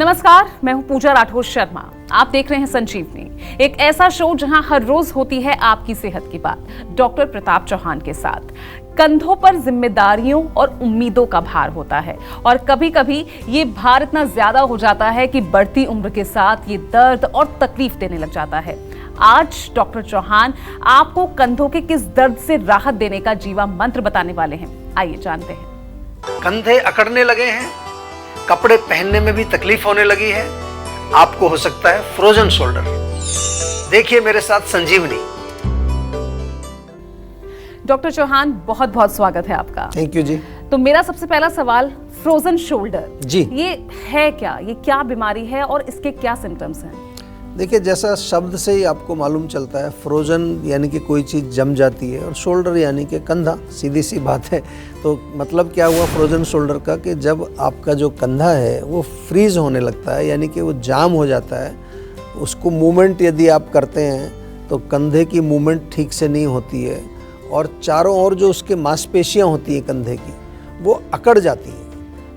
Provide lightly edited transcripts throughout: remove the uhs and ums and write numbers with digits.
नमस्कार, मैं हूं पूजा राठौर शर्मा। आप देख रहे हैं संजीवनी, एक ऐसा शो जहां हर रोज होती है आपकी सेहत की बात डॉक्टर प्रताप चौहान के साथ। कंधों पर जिम्मेदारियों और उम्मीदों का भार होता है और कभी कभी ये भार इतना ज्यादा हो जाता है कि बढ़ती उम्र के साथ ये दर्द और तकलीफ देने लग जाता है। आज डॉक्टर चौहान आपको कंधों के किस दर्द से राहत देने का जीवा मंत्र बताने वाले हैं। आइए जानते हैं। कंधे अकड़ने लगे हैं, कपड़े पहनने में भी तकलीफ होने लगी है, आपको हो सकता है फ्रोजन शोल्डर। देखिए मेरे साथ संजीवनी। डॉक्टर चौहान, बहुत बहुत स्वागत है आपका। थैंक यू जी। तो मेरा सबसे पहला सवाल, फ्रोजन शोल्डर जी, ये है क्या, ये क्या बीमारी है और इसके क्या सिम्टम्स हैं? देखिए जैसा शब्द से ही आपको मालूम चलता है, फ्रोजन यानी कि कोई चीज़ जम जाती है और शोल्डर यानी कि कंधा, सीधी सी बात है। तो मतलब क्या हुआ फ्रोजन शोल्डर का कि जब आपका जो कंधा है वो फ्रीज होने लगता है, यानी कि वो जाम हो जाता है। उसको मूवमेंट यदि आप करते हैं तो कंधे की मूवमेंट ठीक से नहीं होती है और चारों ओर जो उसके मांसपेशियाँ होती हैं कंधे की वो अकड़ जाती हैं।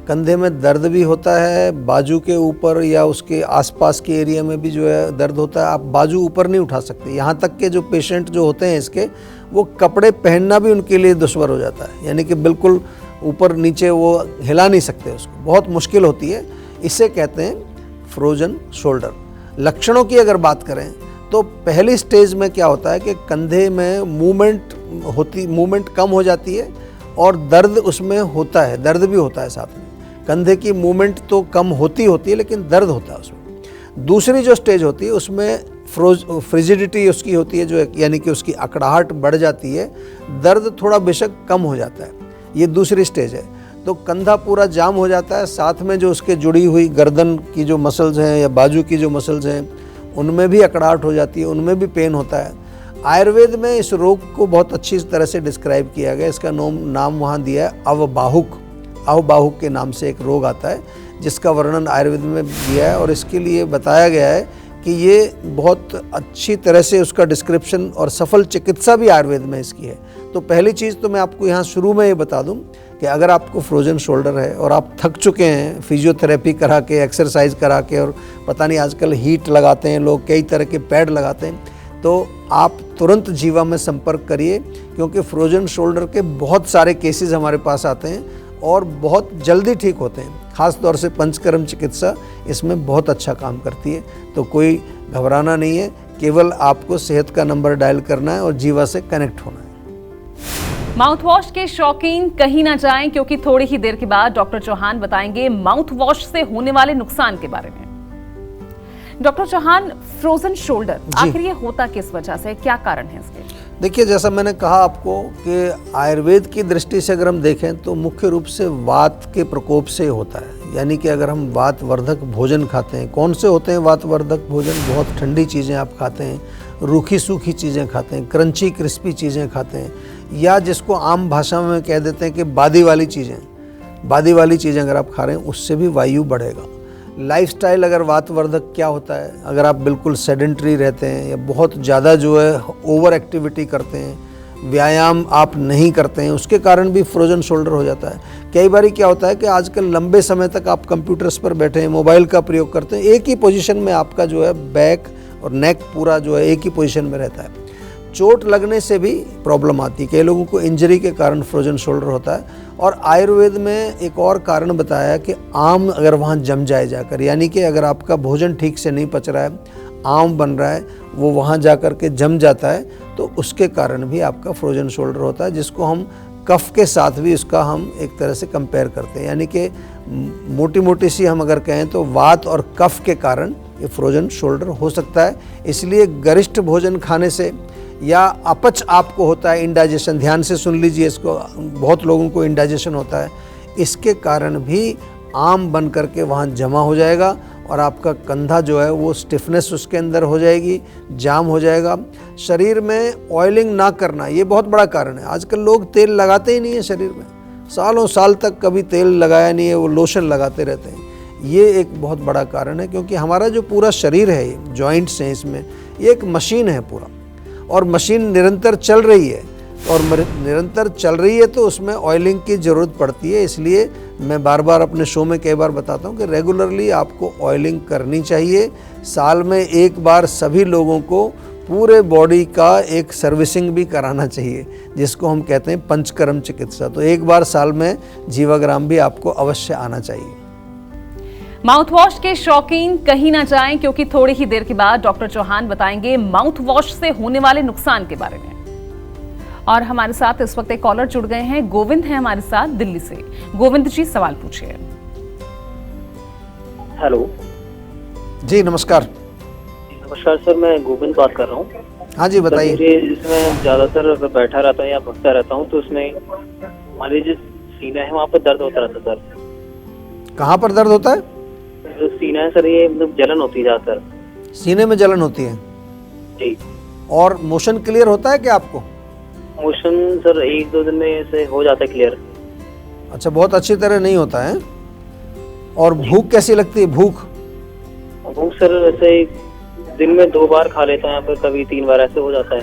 कंधे में दर्द भी होता है, बाजू के ऊपर या उसके आसपास के एरिया में भी जो है दर्द होता है। आप बाजू ऊपर नहीं उठा सकते। यहाँ तक के जो पेशेंट जो होते हैं इसके, वो कपड़े पहनना भी उनके लिए दुश्वार हो जाता है, यानी कि बिल्कुल ऊपर नीचे वो हिला नहीं सकते, उसको बहुत मुश्किल होती है। इसे कहते हैं फ्रोजन शोल्डर। लक्षणों की अगर बात करें तो पहली स्टेज में क्या होता है कि कंधे में मूवमेंट कम हो जाती है और दर्द उसमें होता है, दर्द भी होता है साथ में। कंधे की मूवमेंट तो कम होती है लेकिन दर्द होता है उसमें। दूसरी जो स्टेज होती है उसमें फ्रिजिडिटी उसकी होती है, जो यानी कि उसकी अकड़ाहट बढ़ जाती है, दर्द थोड़ा बेशक कम हो जाता है। ये दूसरी स्टेज है। तो कंधा पूरा जाम हो जाता है, साथ में जो उसके जुड़ी हुई गर्दन की जो मसल्स हैं या बाजू की जो मसल्स हैं उनमें भी अकड़ाहट हो जाती है, उनमें भी पेन होता है। आयुर्वेद में इस रोग को बहुत अच्छी तरह से डिस्क्राइब किया गया। इसका नाम वहाँ दिया है अवबाहुक। अवबाहुक के नाम से एक रोग आता है जिसका वर्णन आयुर्वेद में दिया है और इसके लिए बताया गया है कि ये बहुत अच्छी तरह से उसका डिस्क्रिप्शन और सफल चिकित्सा भी आयुर्वेद में इसकी है। तो पहली चीज़ तो मैं आपको यहाँ शुरू में ये बता दूँ कि अगर आपको फ्रोजन शोल्डर है और आप थक चुके हैं फिजियोथेरेपी करा के, एक्सरसाइज करा के, और पता नहीं आजकल हीट लगाते हैं लोग, कई तरह के पैड लगाते हैं, तो आप तुरंत जीवा में संपर्क करिए, क्योंकि फ्रोजन शोल्डर के बहुत सारे केसेस हमारे पास आते हैं और बहुत जल्दी ठीक होते हैं। ख़ास तौर से पंचकर्म चिकित्सा इसमें बहुत अच्छा काम करती है। तो कोई घबराना नहीं है, केवल आपको सेहत का नंबर डायल करना है और जीवा से कनेक्ट होना है। माउथ वॉश के शौकीन कहीं ना जाएं, क्योंकि थोड़ी ही देर के बाद डॉक्टर चौहान बताएंगे माउथ वॉश से होने वाले नुकसान के बारे में। डॉक्टर चौहान, फ्रोजन शोल्डर आखिर ये होता किस वजह से, क्या कारण है इसके? देखिए जैसा मैंने कहा आपको कि आयुर्वेद की दृष्टि से अगर हम देखें तो मुख्य रूप से वात के प्रकोप से होता है। यानी कि अगर हम वातवर्धक भोजन खाते हैं, कौन से होते हैं वातवर्धक भोजन? बहुत ठंडी चीज़ें आप खाते हैं, रूखी सूखी चीज़ें खाते हैं, क्रंची क्रिस्पी चीज़ें खाते हैं, या जिसको आम भाषा में कह देते हैं कि बादी वाली चीज़ें अगर आप खा रहे हैं उससे भी वायु बढ़ेगा। लाइफस्टाइल अगर वातवर्धक क्या होता है, अगर आप बिल्कुल सेडेंटरी रहते हैं या बहुत ज़्यादा जो है ओवर एक्टिविटी करते हैं, व्यायाम आप नहीं करते हैं, उसके कारण भी फ्रोजन शोल्डर हो जाता है। कई बार क्या होता है कि आजकल लंबे समय तक आप कंप्यूटर्स पर बैठे हैं, मोबाइल का प्रयोग करते हैं, एक ही पोजीशन में आपका जो है बैक और नेक पूरा जो है एक ही पोजीशन में रहता है। चोट लगने से भी प्रॉब्लम आती है, कई लोगों को इंजरी के कारण फ्रोजन शोल्डर होता है। और आयुर्वेद में एक और कारण बताया कि आम अगर वहाँ जम जाए जाकर, यानी कि अगर आपका भोजन ठीक से नहीं पच रहा है, आम बन रहा है, वो वहाँ जाकर के जम जाता है, तो उसके कारण भी आपका फ्रोजन शोल्डर होता है, जिसको हम कफ के साथ भी उसका हम एक तरह से कंपेयर करते हैं। यानी कि मोटी सी हम अगर कहें तो वात और कफ के कारण ये फ्रोजन शोल्डर हो सकता है। इसलिए गरिष्ठ भोजन खाने से या अपच आपको होता है, इंडाइजेशन, ध्यान से सुन लीजिए इसको, बहुत लोगों को इंडाइजेशन होता है, इसके कारण भी आम बन करके वहाँ जमा हो जाएगा और आपका कंधा जो है वो स्टिफनेस उसके अंदर हो जाएगी, जाम हो जाएगा। शरीर में ऑयलिंग ना करना ये बहुत बड़ा कारण है। आजकल लोग तेल लगाते ही नहीं है शरीर में, सालों साल तक कभी तेल लगाया नहीं है, वो लोशन लगाते रहते हैं। ये एक बहुत बड़ा कारण है, क्योंकि हमारा जो पूरा शरीर है, जॉइंट्स हैं इसमें, ये एक मशीन है पूरा, और मशीन निरंतर चल रही है, और निरंतर चल रही है तो उसमें ऑयलिंग की ज़रूरत पड़ती है। इसलिए मैं बार बार अपने शो में कई बार बताता हूँ कि रेगुलरली आपको ऑयलिंग करनी चाहिए। साल में एक बार सभी लोगों को पूरे बॉडी का एक सर्विसिंग भी कराना चाहिए, जिसको हम कहते हैं पंचकर्म चिकित्सा। तो एक बार साल में जीवाग्राम भी आपको अवश्य आना चाहिए। माउथ वॉश के शौकीन कहीं ना जाएं, क्योंकि थोड़ी ही देर के बाद डॉक्टर चौहान बताएंगे माउथ वॉश से होने वाले नुकसान के बारे में। और हमारे साथ इस वक्त एक कॉलर जुड़ गए हैं, गोविंद हैं हमारे साथ दिल्ली से। गोविंद जी, सवाल पूछिए। हेलो जी नमस्कार। नमस्कार सर, मैं गोविंद बात कर रहा हूँ। हाँ जी बताइए। मुझे इसमें ज्यादातर बैठा रहता हूँ या भगता रहता हूँ, तो उसमें मान लीजिए सीना है, वहाँ पर दर्द होता रहता है सर। कहाँ पर दर्द होता है? जो सीना है सर, ये मतलब जलन होती है ज्यादातर। सीने में जलन होती है जी। और मोशन क्लियर होता है क्या आपको? मोशन सर 1-2 दिन में से हो जाता है क्लियर। अच्छा, बहुत अच्छी तरह नहीं होता है। और भूख कैसी लगती है? भूख सर ऐसे दिन में 2 बार खा लेता है, या फिर कभी 3 बार ऐसे हो जाता है।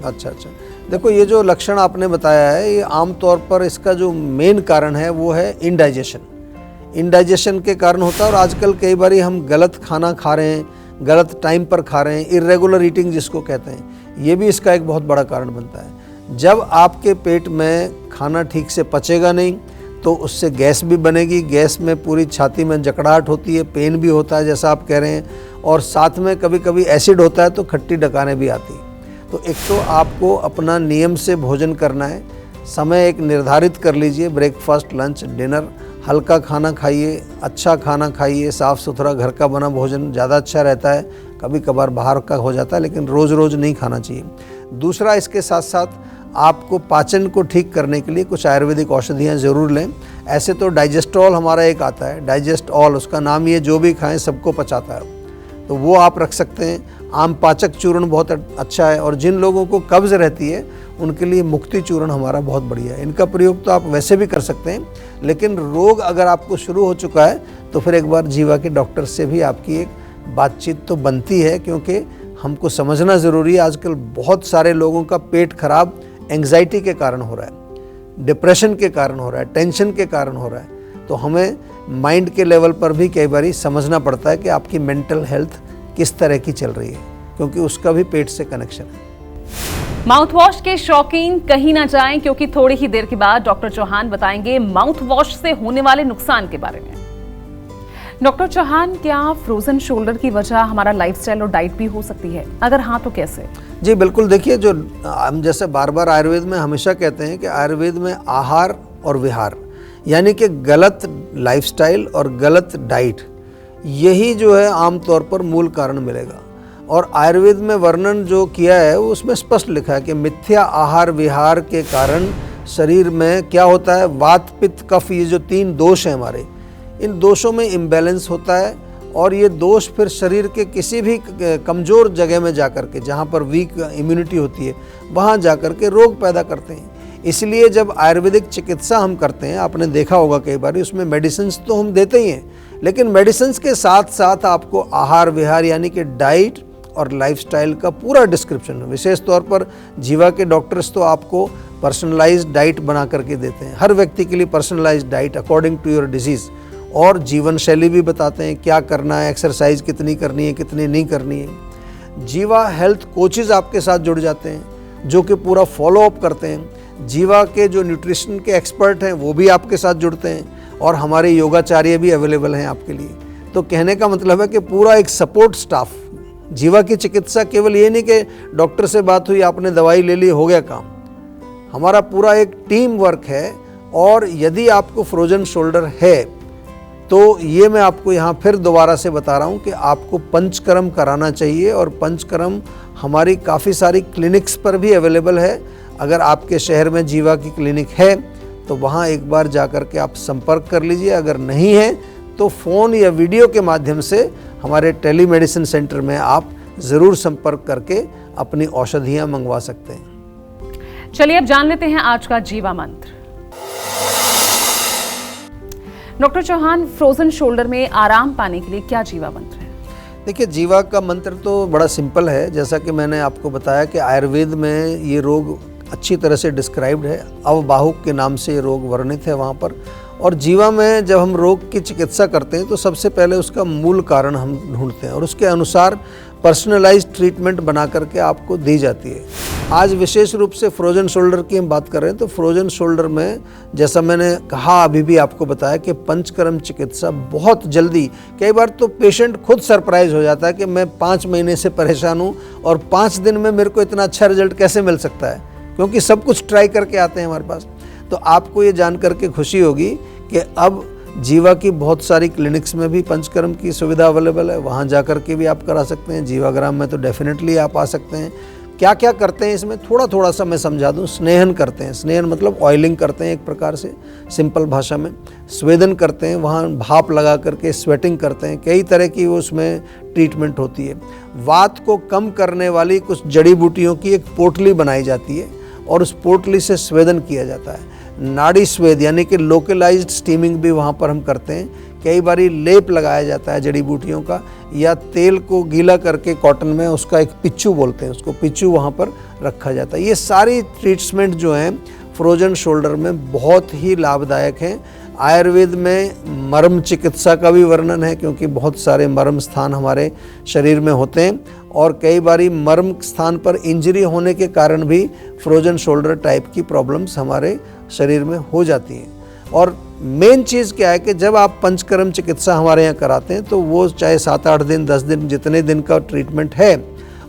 अच्छा अच्छा, देखो ये जो लक्षण आपने बताया है, ये आमतौर पर इसका जो मेन कारण है वो है इंडाइजेशन के कारण होता है। और आजकल कई बार हम गलत खाना खा रहे हैं, गलत टाइम पर खा रहे हैं, इरेगुलर ईटिंग जिसको कहते हैं, ये भी इसका एक बहुत बड़ा कारण बनता है। जब आपके पेट में खाना ठीक से पचेगा नहीं तो उससे गैस भी बनेगी। गैस में पूरी छाती में जकड़ाहट होती है, पेन भी होता है जैसा आप कह रहे हैं, और साथ में कभी कभी एसिड होता है तो खट्टी डकारें भी आती। तो एक तो आपको अपना नियम से भोजन करना है, समय एक निर्धारित कर लीजिए, ब्रेकफास्ट, लंच, डिनर, हल्का खाना खाइए, अच्छा खाना खाइए, साफ़ सुथरा घर का बना भोजन ज़्यादा अच्छा रहता है। कभी कभार बाहर का हो जाता है, लेकिन रोज़ रोज़ नहीं खाना चाहिए। दूसरा, इसके साथ साथ आपको पाचन को ठीक करने के लिए कुछ आयुर्वेदिक औषधियाँ ज़रूर लें। ऐसे तो डाइजेस्टॉल हमारा एक आता है, डाइजेस्ट ऑल, उसका नाम ये जो भी खाएं सबको पचाता है, तो वो आप रख सकते हैं। आम पाचक चूर्ण बहुत अच्छा है। और जिन लोगों को कब्ज़ रहती है उनके लिए मुक्ति चूर्ण हमारा बहुत बढ़िया है। इनका प्रयोग तो आप वैसे भी कर सकते हैं, लेकिन रोग अगर आपको शुरू हो चुका है तो फिर एक बार जीवा के डॉक्टर से भी आपकी एक बातचीत तो बनती है, क्योंकि हमको समझना ज़रूरी है आजकल बहुत सारे लोगों का पेट खराब एंग्जाइटी के कारण हो रहा है, डिप्रेशन के कारण हो रहा है, टेंशन के कारण हो रहा है। तो हमें माइंड के लेवल पर भी कई बार समझना पड़ता है कि आपकी मेंटल हेल्थ किस तरह की चल रही है, क्योंकि उसका भी पेट से कनेक्शन है। माउथ वॉश के शौकीन कहीं ना जाएं, क्योंकि थोड़ी ही देर के बाद डॉक्टर चौहान बताएंगे माउथ वॉश से होने वाले नुकसान के बारे में। डॉक्टर चौहान, क्या फ्रोजन शोल्डर की वजह हमारा लाइफस्टाइल और डाइट भी हो सकती है? अगर हाँ तो कैसे? जी बिल्कुल, देखिए जो हम जैसे बार बार आयुर्वेद में हमेशा कहते हैं कि आयुर्वेद में आहार और विहार, यानी कि गलत लाइफस्टाइल और गलत डाइट, यही जो है आमतौर पर मूल कारण मिलेगा। और आयुर्वेद में वर्णन जो किया है उसमें स्पष्ट लिखा है कि मिथ्या आहार विहार के कारण शरीर में क्या होता है, वात पित्त कफ, ये जो 3 दोष हैं हमारे, इन दोषों में इम्बैलेंस होता है। और ये दोष फिर शरीर के किसी भी कमज़ोर जगह में जाकर के, जहाँ पर वीक इम्यूनिटी होती है, वहाँ जाकर के रोग पैदा करते हैं। इसलिए जब आयुर्वेदिक चिकित्सा हम करते हैं, आपने देखा होगा कई बार, उसमें मेडिसिन्स तो हम देते ही हैं, लेकिन मेडिसिन्स के साथ साथ आपको आहार विहार यानी कि डाइट और लाइफस्टाइल का पूरा डिस्क्रिप्शन, विशेष तौर पर जीवा के डॉक्टर्स तो आपको पर्सनलाइज्ड डाइट बना करके देते हैं, हर व्यक्ति के लिए personalised diet according to your disease. और जीवन शैली भी बताते हैं क्या करना है, एक्सरसाइज कितनी करनी है, कितनी नहीं करनी है। जीवा हेल्थ कोचेज़ आपके साथ जुड़ जाते हैं जो कि पूरा फॉलो अप करते हैं। जीवा के जो न्यूट्रिशन के एक्सपर्ट हैं वो भी आपके साथ जुड़ते हैं, और हमारे योगाचार्य भी अवेलेबल हैं आपके लिए। तो कहने का मतलब है कि पूरा एक सपोर्ट स्टाफ। जीवा की चिकित्सा केवल ये नहीं कि डॉक्टर से बात हुई, आपने दवाई ले ली, हो गया काम। हमारा पूरा एक टीम वर्क है। और यदि आपको फ्रोजन शोल्डर है तो ये मैं आपको यहाँ फिर दोबारा से बता रहा हूँ कि आपको पंचकर्म कराना चाहिए। और पंचकर्म हमारी काफ़ी सारी क्लिनिक्स पर भी अवेलेबल है। अगर आपके शहर में जीवा की क्लिनिक है तो वहाँ एक बार जा कर के आप संपर्क कर लीजिए। अगर नहीं है तो फ़ोन या वीडियो के माध्यम से हमारे टेलीमेडिसिन सेंटर में आप ज़रूर संपर्क करके अपनी औषधियाँ मंगवा सकते हैं। चलिए अब जान लेते हैं आज का जीवा मंत्र। डॉक्टर चौहान, फ्रोजन शोल्डर में आराम पाने के लिए क्या जीवा मंत्र है? देखिए, जीवा का मंत्र तो बड़ा सिंपल है। जैसा कि मैंने आपको बताया कि आयुर्वेद में ये रोग अच्छी तरह से डिस्क्राइब्ड है, अवबाहुक के नाम से ये रोग वर्णित है वहाँ पर। और जीवा में जब हम रोग की चिकित्सा करते हैं तो सबसे पहले उसका मूल कारण हम ढूंढते हैं और उसके अनुसार पर्सनलाइज्ड ट्रीटमेंट बना करके आपको दी जाती है। आज विशेष रूप से फ्रोजन शोल्डर की हम बात कर रहे हैं तो फ्रोजन शोल्डर में जैसा मैंने कहा अभी भी आपको बताया कि पंचकर्म चिकित्सा बहुत जल्दी, कई बार तो पेशेंट खुद सरप्राइज हो जाता है कि मैं 5 महीने से परेशान हूँ और 5 दिन में मेरे को इतना अच्छा रिजल्ट कैसे मिल सकता है, क्योंकि सब कुछ ट्राई करके आते हैं हमारे पास। तो आपको ये जान करके खुशी होगी कि अब जीवा की बहुत सारी क्लिनिक्स में भी पंचकर्म की सुविधा अवेलेबल है, वहाँ जा कर के भी आप करा सकते हैं। जीवाग्राम में तो डेफिनेटली आप आ सकते हैं। क्या क्या करते हैं इसमें थोड़ा सा मैं समझा दूं। स्नेहन करते हैं, स्नेहन मतलब ऑयलिंग करते हैं एक प्रकार से सिंपल भाषा में। स्वेदन करते हैं, वहाँ भाप लगा करके स्वेटिंग करते हैं, कई तरह की उसमें ट्रीटमेंट होती है। वात को कम करने वाली कुछ जड़ी बूटियों की एक पोटली बनाई जाती है और उस पोटली से स्वेदन किया जाता है। नाड़ी स्वेद यानी कि लोकलाइज्ड स्टीमिंग भी वहाँ पर हम करते हैं। कई बारी लेप लगाया जाता है जड़ी बूटियों का, या तेल को गीला करके कॉटन में उसका एक पिच्चू बोलते हैं, उसको पिच्चू वहाँ पर रखा जाता है। ये सारी ट्रीटमेंट जो हैं फ्रोजन शोल्डर में बहुत ही लाभदायक हैं। आयुर्वेद में मर्म चिकित्सा का भी वर्णन है, क्योंकि बहुत सारे मर्म स्थान हमारे शरीर में होते हैं और कई बारी मर्म स्थान पर इंजरी होने के कारण भी फ्रोजन शोल्डर टाइप की प्रॉब्लम्स हमारे शरीर में हो जाती हैं। और मेन चीज़ क्या है कि जब आप पंचकर्म चिकित्सा हमारे यहाँ कराते हैं तो वो चाहे 7-8 दिन 10 दिन जितने दिन का ट्रीटमेंट है,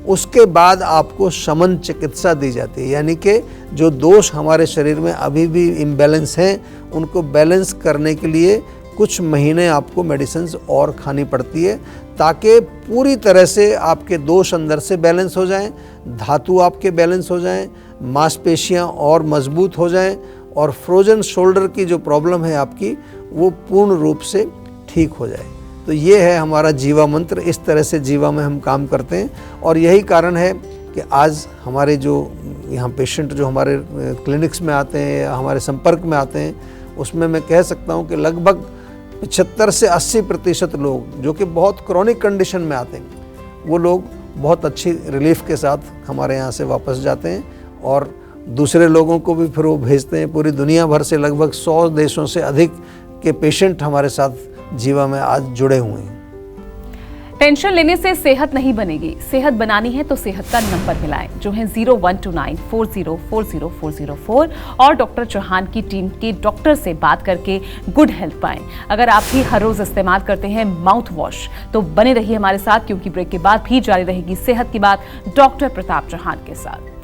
उसके बाद आपको शमन चिकित्सा दी जाती है। यानी कि जो दोष हमारे शरीर में अभी भी इम्बैलेंस हैं उनको बैलेंस करने के लिए कुछ महीने आपको मेडिसिन्स और खानी पड़ती है, ताकि पूरी तरह से आपके दोष अंदर से बैलेंस हो जाएं, धातु आपके बैलेंस हो जाएं, मांसपेशियां और मजबूत हो जाएं और फ्रोजन शोल्डर की जो प्रॉब्लम है आपकी वो पूर्ण रूप से ठीक हो जाए। तो ये है हमारा जीवा मंत्र। इस तरह से जीवा में हम काम करते हैं और यही कारण है कि आज हमारे जो यहाँ पेशेंट जो हमारे क्लिनिक्स में आते हैं या हमारे संपर्क में आते हैं, उसमें मैं कह सकता हूँ कि लगभग 75 से 80% लोग जो कि बहुत क्रॉनिक कंडीशन में आते हैं, वो लोग बहुत अच्छी रिलीफ के साथ हमारे यहाँ से वापस जाते हैं और दूसरे लोगों को भी फिर वो भेजते हैं। पूरी दुनिया भर से लगभग 100 देशों से अधिक के पेशेंट हमारे साथ जीवा में आज जुड़े हुए हैं। टेंशन लेने से सेहत नहीं बनेगी, सेहत बनानी है तो सेहत का नंबर मिलाएं, जो है 0129404040 और डॉक्टर चौहान की टीम के डॉक्टर से बात करके गुड हेल्थ पाएं। अगर आप भी हर रोज इस्तेमाल करते हैं माउथ वॉश तो बने रहिए हमारे साथ, क्योंकि ब्रेक के बाद भी जारी रहेगी सेहत की बात डॉक्टर प्रताप चौहान के साथ।